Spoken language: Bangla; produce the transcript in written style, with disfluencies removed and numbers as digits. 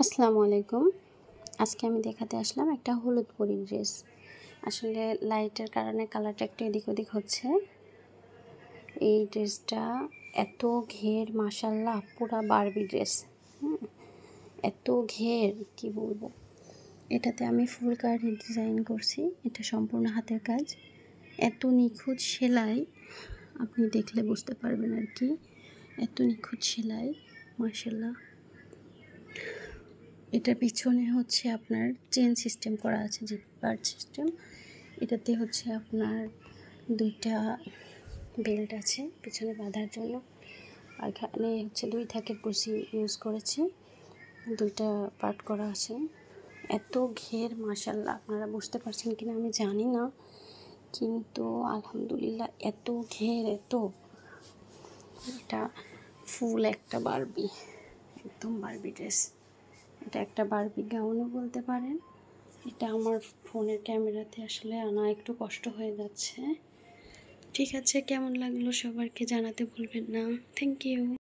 আসসালামু আলাইকুম। আজকে আমি দেখাতে আসলাম একটা হলুদ পরির ড্রেস। আসলে লাইটের কারণে কালারটা একটু এদিক ওদিক হচ্ছে। এই ড্রেসটা এত ঘের, মাশাআল্লাহ, পুরা বারবি ড্রেস। এত ঘের কি বলবো। এটাতে আমি ফুল কার্ডের ডিজাইন করছি। এটা সম্পূর্ণ হাতের কাজ। এত নিখুঁত সেলাই, আপনি দেখলে বুঝতে পারবেন আর কি। এত নিখুঁত সেলাই, মাশাআল্লাহ। এটার পিছনে হচ্ছে আপনার চেন সিস্টেম করা আছে, যে পার্ট সিস্টেম। এটাতে হচ্ছে আপনার দুইটা বেল্ট আছে পিছনে বাঁধার জন্য। আর এখানে হচ্ছে 2 থাকের কুশি ইউজ করেছি, দুইটা পার্ট করা আছে। এত ঘের, মাশাআল্লাহ, আপনারা বুঝতে পারছেন কিনা আমি জানি না, কিন্তু আলহামদুলিল্লাহ এত ঘের, এটা ফুল একটা বারবি, একদম বারবি ড্রেস। এটা একটা বারবি গাউনও বলতে পারেন। এটা আমার ফোনের ক্যামেরাতে আসলে আনা একটু কষ্ট হয়ে যাচ্ছে। ঠিক আছে, কেমন লাগলো সবাইকে জানাতে ভুলবেন না। Thank you.